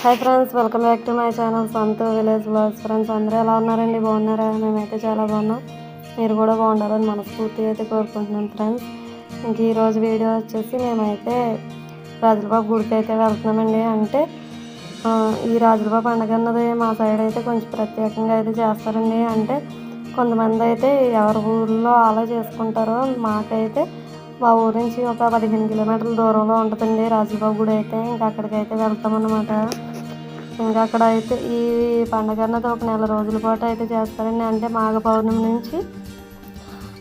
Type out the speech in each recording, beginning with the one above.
Hi friends, welcome back to my channel Santhu village vlogs. Friends అందరూ ఎలా ఉన్నారండి? బాగున్నారా? మేమైతే చాలా బాగున్నాం. మీరు కూడా బాగుండాలని మనస్ఫూర్తిగా అయితే కోరుకుంటున్నాను ఫ్రెండ్స్. ఇంక ఈరోజు వీడియో వచ్చేసి మేమైతే రాజులబాబు గుడికి అయితే వెళ్తున్నామండి. అంటే ఈ రాజులబాబు పండుగ అన్నది మా సైడ్ అయితే కొంచెం ప్రత్యేకంగా అయితే చేస్తారండి. అంటే కొంతమంది అయితే ఎవరి ఊళ్ళో అలా చేసుకుంటారో, మాకైతే మా ఊరి నుంచి ఒక 15 కిలోమీటర్ల దూరంలో ఉంటుందండి రాజులబాబు గుడి అయితే. ఇంకా అక్కడికైతే వెళ్తామన్నమాట. ఇంకా అక్కడ అయితే ఈ పండుగ అన్నది ఒక నెల రోజుల పాటు అయితే చేస్తారండి. అంటే మాఘ పౌర్ణమి నుంచి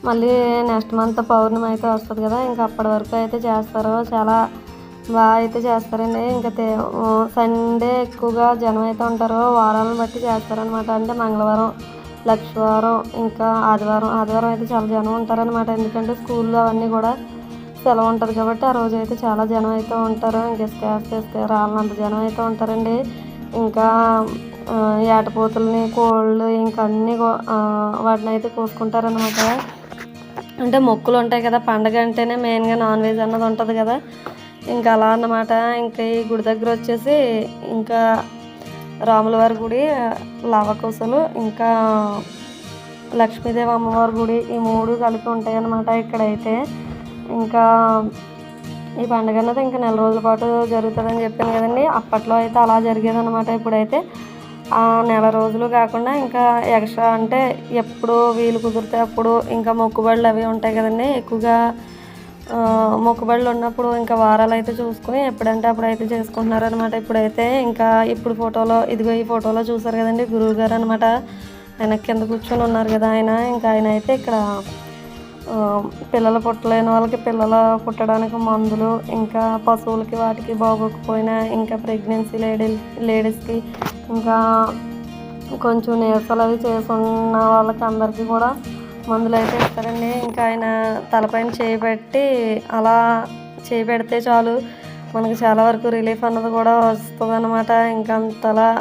మళ్ళీ నెక్స్ట్ మంత్ పౌర్ణమి అయితే వస్తుంది కదా, ఇంకా అప్పటి వరకు అయితే చేస్తారు. చాలా బాగా అయితే చేస్తారండి. ఇంకా సండే ఎక్కువగా జనం అయితే ఉంటారు. వారాలను బట్టి చేస్తారనమాట. అంటే మంగళవారం, లక్షవారం, ఇంకా ఆదివారం అయితే చాలా జనం ఉంటారనమాట. ఎందుకంటే స్కూల్లో అవన్నీ కూడా సెలవు ఉంటుంది కాబట్టి ఆ రోజు అయితే చాలా జనం అయితే ఉంటారు. ఇంక ఇసుక రాళ్ళంత జనం అయితే ఉంటారండి. ఇంకా ఏటపోతుల్ని, కోళ్ళు, ఇంకా అన్నీ వాటిని అయితే కోసుకుంటారనమాట. అంటే మొక్కులు ఉంటాయి కదా, పండగ అంటేనే మెయిన్గా నాన్ వెజ్ అన్నది ఉంటుంది కదా. ఇంకా అలా అన్నమాట. ఇంకా ఈ గుడి దగ్గర వచ్చేసి ఇంకా రాములవారి గుడి, లవకుశలు, ఇంకా లక్ష్మీదేవి అమ్మవారి గుడి, ఈ 3 కలిపి ఉంటాయి అన్నమాట ఇక్కడైతే. ఇంకా ఈ పండుగ అన్నది ఇంకా నెల రోజుల పాటు జరుగుతుందని చెప్పాను కదండి. అప్పట్లో అయితే అలా జరిగేదన్నమాట. ఇప్పుడైతే ఆ నెల రోజులు కాకుండా ఇంకా ఎక్స్ట్రా, అంటే ఎప్పుడు వీలు కుదిరితే అప్పుడు ఇంకా మొక్కుబడులు అవి ఉంటాయి కదండి. ఎక్కువగా మొక్కుబడులు ఉన్నప్పుడు ఇంకా వారాలు అయితే చూసుకుని ఎప్పుడంటే అప్పుడైతే చేసుకుంటున్నారనమాట. ఇప్పుడైతే ఇంకా ఇప్పుడు ఫోటోలో, ఇదిగో ఈ ఫోటోలో చూసారు కదండి, గురువు గారు అనమాట. ఆయన కింద కూర్చొని ఉన్నారు కదా ఆయన. ఇంకా ఆయన అయితే ఇక్కడ పిల్లలు పుట్టలేని వాళ్ళకి పిల్లలు పుట్టడానికి మందులు, ఇంకా పశువులకి వాటికి బాగోకపోయినా, ఇంకా ప్రెగ్నెన్సీ లేడీస్కి, ఇంకా కొంచెం నీరసాలు అవి చేసుకున్న వాళ్ళకి అందరికీ కూడా మందులు అయితే ఇస్తారండి. ఇంకా ఆయన తలపైన చేయి అలా చేయి పెడితే చాలు మనకి చాలా వరకు రిలీఫ్ అన్నది కూడా వస్తుంది అనమాట. ఇంకా అంతలా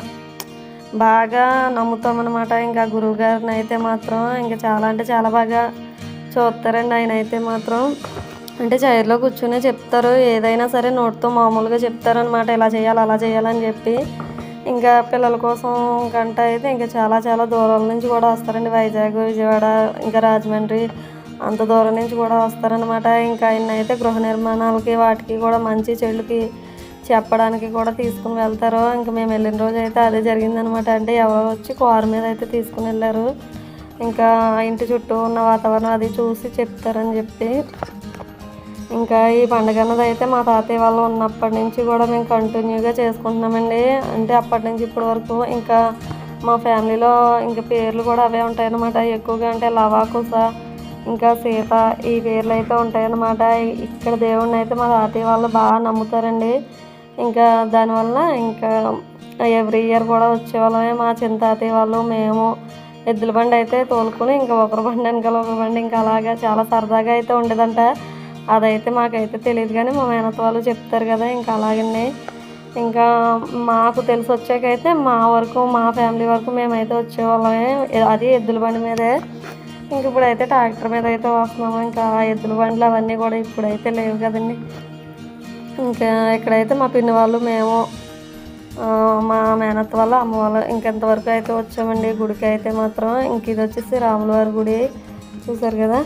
బాగా నమ్ముతామన్నమాట. ఇంకా గురువు గారిని అయితే మాత్రం ఇంకా చాలా అంటే చాలా బాగా చూస్తారండి. ఆయన అయితే మాత్రం అంటే చైర్లో కూర్చునే చెప్తారు. ఏదైనా సరే నోటితో మామూలుగా చెప్తారనమాట, ఇలా చేయాలి అలా చేయాలని చెప్పి. ఇంకా పిల్లల కోసం గంట అయితే ఇంకా చాలా చాలా దూరాల నుంచి కూడా వస్తారండి. వైజాగ్, విజయవాడ, ఇంకా రాజమండ్రి, అంత దూరం నుంచి కూడా వస్తారనమాట. ఇంకా ఆయన అయితే గృహ నిర్మాణాలకి వాటికి కూడా మంచి చెడుకి చెప్పడానికి కూడా తీసుకుని వెళ్తారు. ఇంకా మేము వెళ్ళిన రోజు అయితే అదే జరిగిందనమాట. అంటే ఎవరో వచ్చి కారు మీద అయితే తీసుకుని వెళ్ళారు. ఇంకా ఇంటి చుట్టూ ఉన్న వాతావరణం అది చూసి చెప్తారని చెప్పి. ఇంకా ఈ పండుగ అన్నది అయితే మా తాతయ్య వాళ్ళు ఉన్నప్పటి నుంచి కూడా మేము కంటిన్యూగా చేసుకుంటున్నామండి. అంటే అప్పటి నుంచి ఇప్పటి వరకు ఇంకా మా ఫ్యామిలీలో ఇంకా పేర్లు కూడా అవే ఉంటాయన్నమాట. ఎక్కువగా అంటే లవాకుశ, ఇంకా సీత, ఈ పేర్లు అయితే ఉంటాయన్నమాట. ఇక్కడ దేవుడిని అయితే మా తాతయ్య వాళ్ళు బాగా నమ్ముతారండి. ఇంకా దానివల్ల ఇంకా ఎవ్రీ ఇయర్ కూడా వచ్చేవాళ్ళమే. మా చిన్న తాతయ్య వాళ్ళు, మేము ఎద్దుల బండి అయితే తోలుకుని ఇంకా ఒకరి బండి వెనకాల ఒకరి బండి, ఇంకా అలాగా చాలా సరదాగా అయితే ఉండేదంట. అదైతే మాకైతే తెలియదు కానీ మా మేనత్త వాళ్ళు చెప్తారు కదా, ఇంకా అలాగండి. ఇంకా మాకు తెలిసి వచ్చాకైతే మా వరకు, మా ఫ్యామిలీ వరకు మేమైతే వచ్చేవాళ్ళమే, అది ఎద్దుల బండి మీదే. ఇంక ఇప్పుడైతే ట్రాక్టర్ మీద అయితే వస్తున్నాము. ఇంకా ఎద్దుల బండ్లు అవన్నీ కూడా ఇప్పుడైతే లేవు కదండి. ఇంకా ఇక్కడైతే మా పిన్ని వాళ్ళు, మేము, మా మేనత్త వాళ్ళ అమ్మ వాళ్ళు ఇంకెంతవరకు అయితే వచ్చామండి గుడికి అయితే మాత్రం. ఇంక ఇది వచ్చేసి రాములవారి గుడి, చూసారు కదా.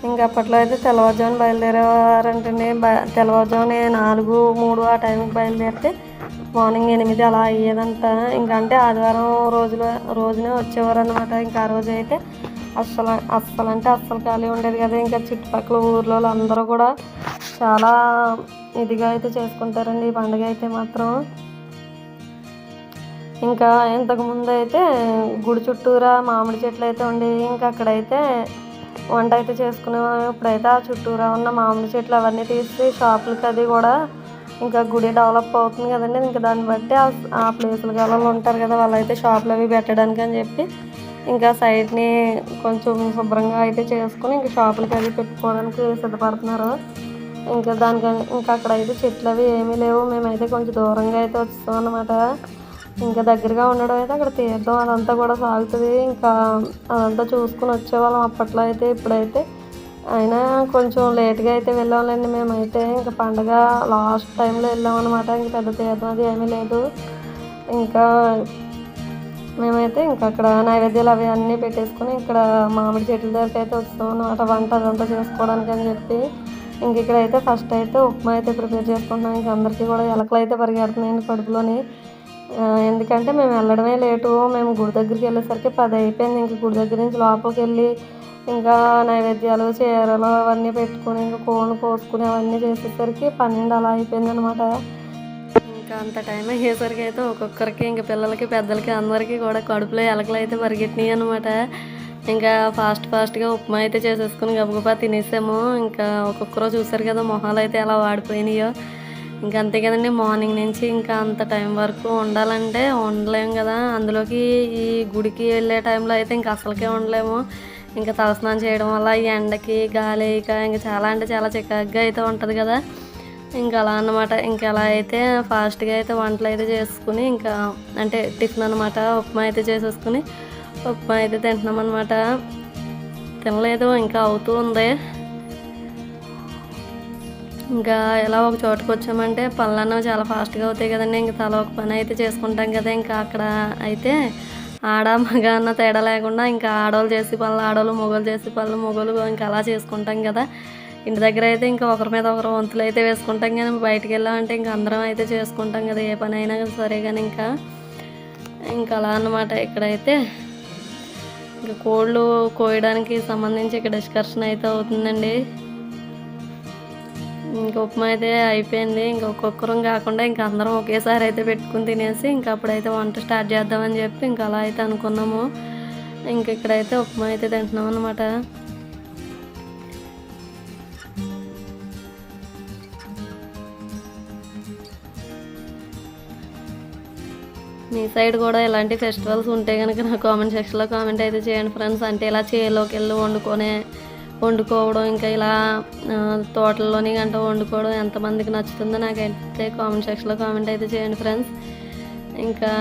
ఇంకా అప్పట్లో అయితే తెల్లవారుజామున బయలుదేరేవారంటండి. తెల్లవారుజామున 4, 3 ఆ టైంకి బయలుదేరితే మార్నింగ్ 8 అలా అయ్యేదంట. ఇంకా అంటే ఆదివారం రోజునే వచ్చేవారు అనమాట. ఇంకా ఆ రోజు అయితే అస్సలు ఖాళీ ఉండేది కదా. ఇంకా చుట్టుపక్కల ఊర్లో అందరూ కూడా చాలా ఇదిగా అయితే చేసుకుంటారండి ఈ పండుగ అయితే మాత్రం. ఇంకా ఇంతకుముందు అయితే గుడి చుట్టూరా మామిడి చెట్లు అయితే ఉండేవి. ఇంకా అక్కడైతే వంట అయితే చేసుకునేవాము. ఇప్పుడైతే ఆ చుట్టూరా ఉన్న మామిడి చెట్లు అవన్నీ తీసి షాపులకి అది కూడా, ఇంకా గుడి డెవలప్ అవుతుంది కదండి. ఇంకా దాన్ని బట్టి ఆ ప్లేసులు గల ఉంటారు కదా, వాళ్ళైతే షాపులు అవి పెట్టడానికి అని చెప్పి ఇంకా సైడ్ని కొంచెం శుభ్రంగా అయితే చేసుకుని ఇంకా షాపులకి అవి పెట్టుకోవడానికి సిద్ధపడుతున్నారు. ఇంకా ఇంకా అక్కడైతే చెట్లు అవి ఏమీ లేవు. మేమైతే కొంచెం దూరంగా అయితే వస్తాం అన్నమాట. ఇంకా దగ్గరగా ఉండడం అయితే అక్కడ తీర్థం అదంతా కూడా సాగుతుంది. ఇంకా అదంతా చూసుకుని వచ్చేవాళ్ళం అప్పట్లో అయితే. ఇప్పుడైతే అయినా కొంచెం లేట్గా అయితే వెళ్ళాంలేండి మేమైతే. ఇంకా పండగ లాస్ట్ టైంలో వెళ్ళామన్నమాట. ఇంక పెద్ద తీర్థం అది ఏమీ లేదు. ఇంకా మేమైతే ఇంకా అక్కడ నైవేద్యాలు అవి అన్నీ పెట్టేసుకొని ఇక్కడ మామిడి చెట్ల దగ్గరికి అయితే వస్తాం అన్నమాట, వంట అదంతా చేసుకోవడానికి అని చెప్పి. ఇంక ఇక్కడైతే ఫస్ట్ అయితే ఉప్మా అయితే ప్రిపేర్ చేసుకుంటున్నాం. ఇంక అందరికీ కూడా ఎలకలు అయితే పరిగెడుతున్నాయండి కడుపులోని. ఎందుకంటే మేము వెళ్ళడమే లేటు. మేము గుడి దగ్గరికి వెళ్ళేసరికి 10 అయిపోయింది. ఇంక గుడి దగ్గర నుంచి లోపలికి వెళ్ళి ఇంకా నైవేద్యాలు చీరలు అవన్నీ పెట్టుకుని ఇంకా కోడిని కోసుకుని అవన్నీ చేసేసరికి 12 అలా అయిపోయిందనమాట. ఇంకా అంత టైం అయ్యేసరికి అయితే ఒక్కొక్కరికి ఇంక పిల్లలకి పెద్దలకి అందరికీ కూడా కడుపులో ఎలకలు అయితే పరిగెట్టినాయి అనమాట. ఇంకా ఫాస్ట్గా ఉప్మా అయితే చేసేసుకుని గబగబా తినేసాము. ఇంకా ఒక్కొక్కరు చూసారు కదా మొహాలు అయితే ఎలా వాడిపోయినాయో. ఇంకా అంతే కదండి, మార్నింగ్ నుంచి ఇంకా అంత టైం వరకు ఉండాలంటే ఉండలేము కదా. అందులోకి ఈ గుడికి వెళ్ళే టైంలో అయితే ఇంకా అసలుకే ఉండలేము. ఇంకా తలస్నానం చేయడం వల్ల ఈ ఎండకి గాలి ఇంకా చాలా అంటే చాలా చికాగ్గా అయితే ఉంటుంది కదా. ఇంకా అలా అన్నమాట. ఇంకా అలా అయితే ఫాస్ట్గా అయితే వంటలు అయితే చేసుకుని ఇంకా అంటే టిఫిన్ అనమాట, ఉప్మా అయితే చేసేసుకుని ఉప్మా అయితే తింటున్నాం అనమాట. తినలేదు, ఇంకా అవుతూ ఉంది. ఇంకా ఇలా ఒక చోటుకు వచ్చామంటే పనులన్నీ చాలా ఫాస్ట్గా అవుతాయి కదండి. ఇంకా తల ఒక పని అయితే చేసుకుంటాం కదా. ఇంకా అక్కడ అయితే ఆడ మగ అన్న తేడా లేకుండా ఇంకా ఆడవాళ్ళు చేసే పనులు ఆడవాళ్ళు, మొగోళ్ళు చేసే పనులు మొగోళ్ళు, ఇంకా అలా చేసుకుంటాం కదా. ఇంటి దగ్గర అయితే ఇంకా ఒకరి మీద ఒకరు వంతులు అయితే వేసుకుంటాం కానీ బయటికి వెళ్ళామంటే ఇంకా అందరం అయితే చేసుకుంటాం కదా ఏ పని అయినా సరే. కానీ ఇంకా అలా అన్నమాట. ఇక్కడైతే ఇంకా కోళ్ళు కోయడానికి సంబంధించి ఇక్కడ డిస్కషన్ అయితే అవుతుందండి. ఇంకా ఉప్మా అయితే అయిపోయింది. ఇంకా ఒక్కొక్కరం కాకుండా ఇంకా అందరం ఒకేసారి అయితే పెట్టుకుని తినేసి ఇంకా అప్పుడైతే వంట స్టార్ట్ చేద్దామని చెప్పి ఇంకా అలా అయితే అనుకున్నాము. ఇంక ఇక్కడైతే ఉప్మా అయితే తింటున్నాం అనమాట. మీ సైడ్ కూడా ఇలాంటి ఫెస్టివల్స్ ఉంటే కనుక నా కామెంట్ సెక్షన్లో కామెంట్ అయితే చేయండి ఫ్రెండ్స్. అంటే ఇలా చేలోకి వెళ్ళి వండుకోవడం ఇంకా ఇలా తోటల్లోని గంట వండుకోవడం ఎంతమందికి నచ్చుతుందో నాకైతే కామెంట్ సెక్షన్లో కామెంట్ అయితే చేయండి ఫ్రెండ్స్. ఇంకా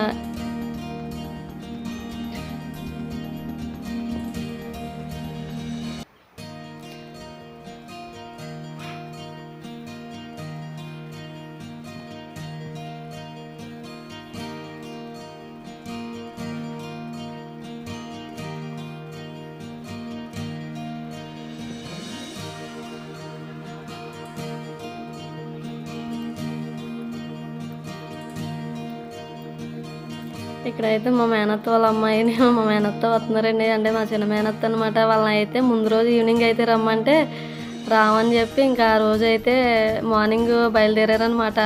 ఇక్కడైతే మా మేనత్త వాళ్ళ అమ్మాయిని మా మేనత్త వస్తున్నారండి. అంటే మా చిన్న మేనత్త అనమాట. వాళ్ళని అయితే ముందు రోజు ఈవినింగ్ అయితే రమ్మంటే రామని చెప్పి ఇంకా ఆ రోజు అయితే మార్నింగ్ బయలుదేరారనమాట.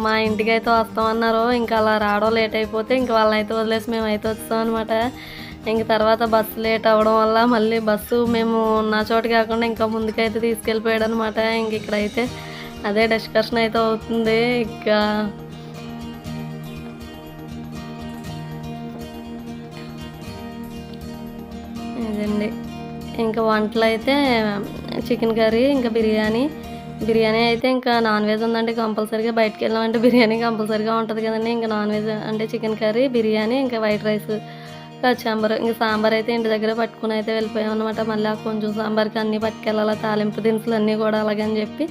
మా ఇంటికి అయితే వస్తామన్నారు. ఇంకా అలా రావడం లేట్ అయిపోతే ఇంకా వాళ్ళని అయితే వదిలేసి మేమైతే వచ్చాం అనమాట. ఇంక తర్వాత బస్సు లేట్ అవ్వడం వల్ల మళ్ళీ బస్సు మేము ఉన్న చోటు కాకుండా ఇంకా ముందుకైతే తీసుకెళ్ళిపోయాడు అనమాట. ఇంక ఇక్కడైతే అదే డిస్కషన్ అయితే అవుతుంది. ఇంకా ఇదండి ఇంకా వంటలు అయితే చికెన్ కర్రీ ఇంకా బిర్యానీ అయితే ఇంకా నాన్ వెజ్ ఉందండి కంపల్సరీగా. బయటకు వెళ్ళామంటే బిర్యానీ కంపల్సరీగా ఉంటుంది కదండి. ఇంకా నాన్ వెజ్ అంటే చికెన్ కర్రీ, బిర్యానీ, ఇంకా వైట్ రైస్, కచ్చాంబర్. ఇంకా సాంబార్ అయితే ఇంటి దగ్గర పట్టుకుని అయితే వెళ్ళిపోయాం అనమాట. మళ్ళీ కొంచెం సాంబార్కి అన్నీ పట్టుకెళ్ళాలి, తాలింపు దినుసులు అన్నీ కూడా అలాగని చెప్పి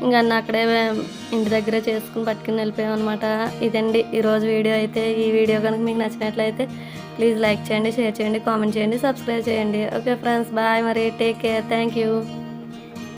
ఇంకా అన్నీ అక్కడే ఇంటి దగ్గరే చేసుకుని పట్టుకుని వెళ్ళిపోయాం అనమాట. ఇదండి ఈరోజు వీడియో అయితే. ఈ వీడియో కనుక మీకు నచ్చినట్లయితే ప్లీజ్ లైక్ చేయండి, షేర్ చేయండి, కామెంట్ చేయండి, సబ్స్క్రైబ్ చేయండి. Okay friends, bye. మరి టేక్ కేర్, థ్యాంక్ యూ.